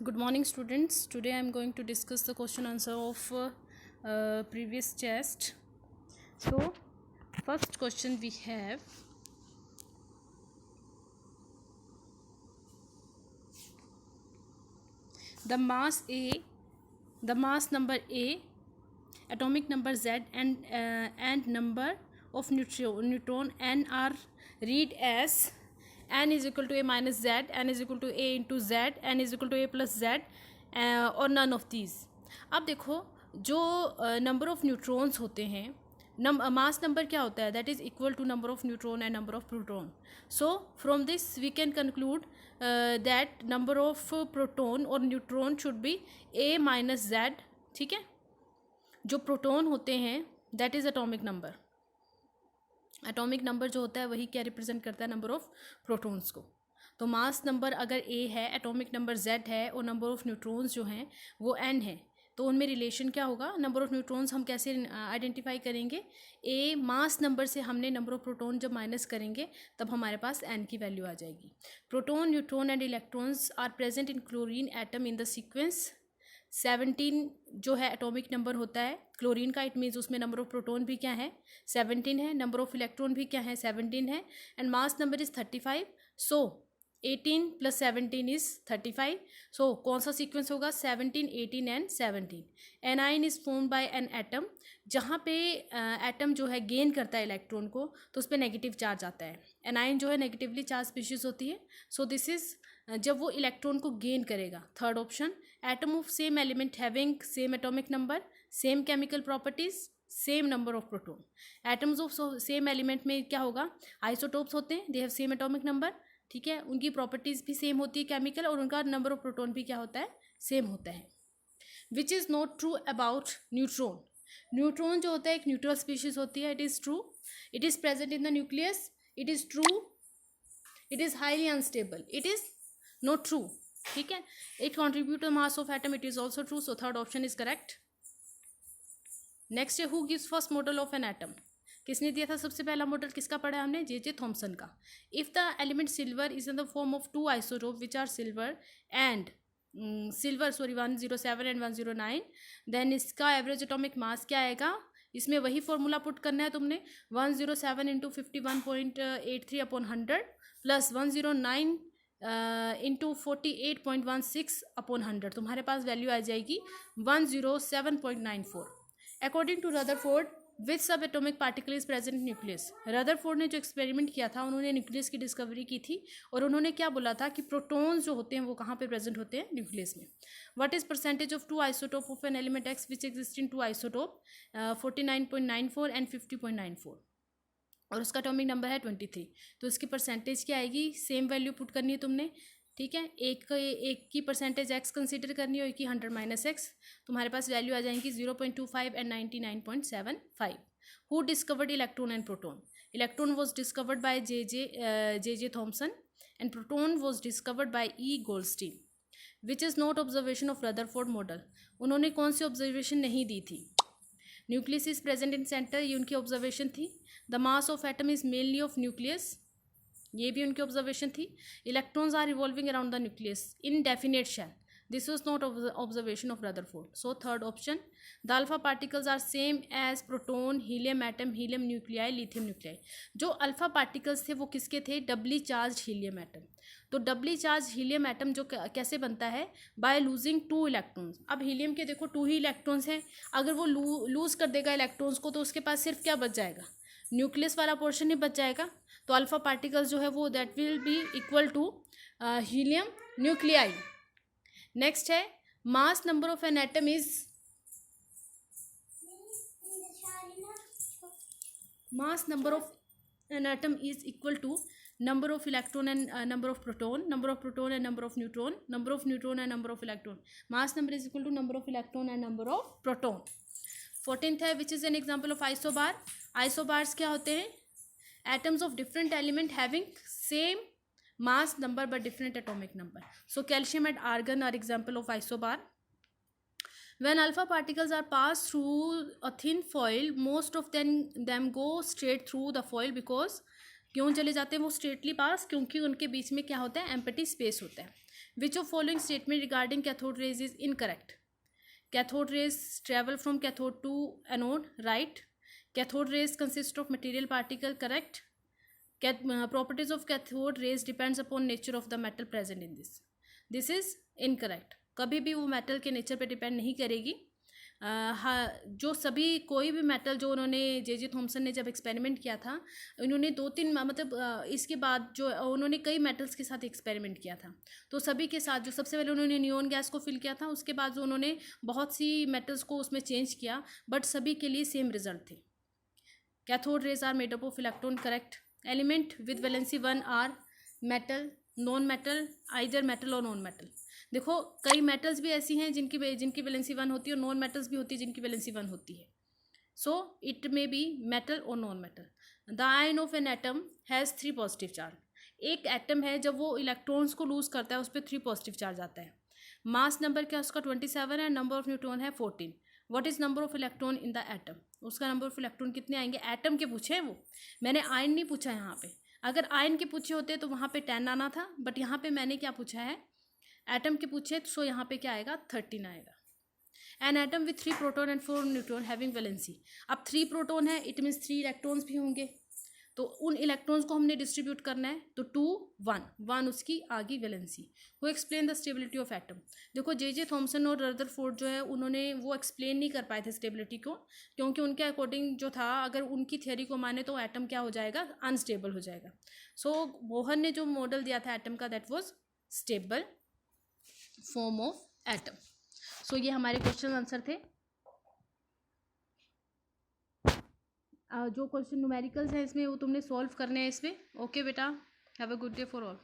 Good morning, students. Today I am going to discuss the question answer of previous test. So, first question we have: the mass A, the mass number A, atomic number Z, and number of neutron n are read as n is equal to a minus z, n is equal to a into z, n is equal to a plus z, और none of these. अब देखो जो number of neutrons होते हैं, mass number क्या होता है, that is equal to number of neutron and number of proton. So from this we can conclude that number of proton और neutron should be a minus Z. ठीक है, जो proton होते हैं that is atomic number. Atomic number जो होता है वही क्या रिप्रेजेंट करता है, नंबर ऑफ प्रोटॉन्स को. तो मास नंबर अगर a है, एटॉमिक नंबर z है और नंबर ऑफ न्यूट्रॉन्स जो हैं वो n है, तो उनमें रिलेशन क्या होगा, नंबर ऑफ न्यूट्रॉन्स हम कैसे आइडेंटिफाई करेंगे. a मास नंबर से हमने नंबर ऑफ प्रोटॉन जब माइनस करेंगे तब हमारे पास n की वैल्यू आ जाएगी. Proton, neutron and electrons are present in chlorine atom in the sequence. 17 जो है एटॉमिक नंबर होता है क्लोरीन का, इट मीन्स उसमें नंबर ऑफ प्रोटॉन भी क्या है, 17 है, नंबर ऑफ इलेक्ट्रॉन भी क्या है, 17 है, and mass number is 35. So 18 plus 17 is 35. सो कौन सा सीक्वेंस होगा, 17, 18 and 17. A9 is formed by an atom. जहाँ पे एटम जो है गेन करता है इलेक्ट्रॉन को तो उस पर नेगेटिव चार्ज आता है. एनाइन जो है नेगेटिवली चार्ज स्पीशीज होती है. सो दिस इज जब वो इलेक्ट्रॉन को गेन करेगा. Third option, atom of same element having same atomic number, same chemical properties, same number of proton. Atoms of same element में क्या होगा, आइसोटोप्स होते हैं, they have same atomic number. ठीक है, उनकी प्रॉपर्टीज भी सेम होती है केमिकल, और उनका नंबर ऑफ प्रोटॉन भी क्या होता है, सेम होता है. Which is not true about neutron. Neutron जो होता है एक न्यूट्रल स्पीशीज होती है. It is true, it is present in the nucleus. It is true, it is highly unstable. It is not true. ठीक है, it contribute to mass of atom. It is also true. So third option is correct. Next है, who gives first model of an atom. किसने दिया था सबसे पहला model, किसका पढ़ा है हमने, जे थॉमसन का. If the element silver is in the form of two isotope which are silver and 107 and 109, then इसका एवरेज एटॉमिक मास क्या आएगा. इसमें वही फॉर्मूला पुट करना है तुमने, 107 into 51.83 upon 100 plus 109 into 48.16 upon 100. तुम्हारे पास वैल्यू आ जाएगी 107.94. अकॉर्डिंग टू रदरफोर्ड, विच सब atomic particle is present nucleus. Rutherford ने जो एक्सपेरिमेंट किया था, उन्होंने न्यूक्लियस की डिस्कवरी की थी, और उन्होंने क्या बोला था कि प्रोटॉन्स जो होते हैं वो कहाँ पे प्रेजेंट होते हैं, न्यूक्लियस में. What is percentage of two isotope of an element X which exist in two isotope, 49.94 and 50.94, और उसका एटॉमिक नंबर है 23. तो इसकी परसेंटेज क्या आएगी, सेम वैल्यू पुट करनी है तुमने. ठीक है, एक की परसेंटेज एक्स कंसीडर करनी है और एक की 100 माइनस एक्स. तुम्हारे पास वैल्यू आ जाएंगी 0.25 and 99.75. Who discovered electron and proton. Electron was discovered by J Thomson and proton was discovered by E Goldstein. Which is not observation of Rutherford model. उन्होंने कौन सी ऑब्जर्वेशन नहीं दी थी. Nucleus is present in centre, ये उनकी observation थी. The mass of atom is mainly of nucleus, ये भी उनकी ऑब्जर्वेशन थी. Electrons are revolving around the nucleus in definite shell, this was not observation of Rutherford. So third option. The alpha particles are same as proton, helium atom, helium nuclei, lithium nuclei. जो alpha particles थे वो किसके थे, डबली charge helium atom. तो डबली charge helium atom जो कैसे बनता है, बाय लूजिंग 2 इलेक्ट्रॉन्स. अब हीलियम के देखो 2 ही इलेक्ट्रॉन्स हैं, अगर वो लूज कर देगा इलेक्ट्रॉन्स को तो उसके पास सिर्फ क्या बच जाएगा, न्यूक्लियस वाला पोर्शन ही बच जाएगा. तो अल्फा पार्टिकल्स जो है वो that will be equal to helium nuclei. Next है, mass number of an atom is, mass number of an atom is equal to number of electron and number of proton, number of proton and number of neutron, number of neutron and number of electron. Mass number is equal to number of electron and number of proton. 14th है, which is an example of isobar. Isobars क्या होते हैं, atoms of different element having same mass number but different atomic number. So calcium and argon are example of isobar. When alpha particles are passed through a thin foil, most of them go straight through the foil because क्यों चले जाते हैं वो straightly पास? क्योंकि उनके बीच में क्या होता है, एम्प्टी स्पेस होता है. Which of following statement regarding cathode rays is incorrect? Cathode rays travel from cathode to anode, right. Cathode rays consist of material particle, correct. Properties of cathode rays depends upon nature of the metal present in this is incorrect. कभी भी वो metal के nature पे depend नहीं करेगी. हाँ, जो सभी कोई भी मेटल जो उन्होंने जे थॉमसन ने जब एक्सपेरिमेंट किया था, उन्होंने 2-3 मतलब इसके बाद जो उन्होंने कई मेटल्स के साथ एक्सपेरिमेंट किया था. तो सभी के साथ जो सबसे पहले उन्होंने नियॉन गैस को फिल किया था, उसके बाद जो उन्होंने बहुत सी मेटल्स को उसमें चेंज किया, बट सभी के लिए सेम रिजल्ट थे. Cathode rays are made up of electron, correct. Element with valency 1 are metal, non metal, either metal और नॉन मेटल. देखो कई मेटल्स भी ऐसी हैं जिनकी वैलेंसी 1 होती है, और नॉन मेटल्स भी होती है जिनकी वैलेंसी 1 होती है. So it may be metal और non metal. The ion of an atom has 3 positive charge. एक एटम है, जब वो इलेक्ट्रॉन्स को लूज करता है उस पर 3 पॉजिटिव चार्ज आता है. मास नंबर क्या उसका 27 है, नंबर ऑफ न्यूट्रॉन है 14. What is number of electron in the atom? उसका नंबर ऑफ इलेक्ट्रॉन कितने आएंगे? एटम के पूछे हैं वो, मैंने आयन नहीं पूछा यहाँ पे. अगर आयन के पूछे होते तो वहाँ पे 10 आना था, बट यहाँ पे मैंने क्या पूछा है, एटम के पूछे, सो यहाँ पे क्या आएगा, 13 आएगा. An atom with 3 proton and 4 neutron having valency. अब 3 प्रोटॉन है, इट मीन्स 3 इलेक्ट्रॉन्स भी होंगे, तो उन इलेक्ट्रॉन्स को हमने डिस्ट्रीब्यूट करना है, तो 2 1 उसकी आगे वैलेंसी. वो explain the stability of atom. देखो जे थॉमसन और रदरफोर्ड जो है उन्होंने वो एक्सप्लेन नहीं कर पाए थे स्टेबिलिटी को, क्योंकि उनके अकॉर्डिंग जो था, अगर उनकी थियोरी को माने तो एटम क्या हो जाएगा, अनस्टेबल हो जाएगा. सो बोहर ने जो मॉडल दिया था एटम का, that was stable form of atom. So ये हमारे क्वेश्चन आंसर थे. जो क्वेश्चन न्यूमेरिकल्स हैं इसमें वो तुमने सॉल्व करने हैं इसमें. ओके बेटा, have a good day for all.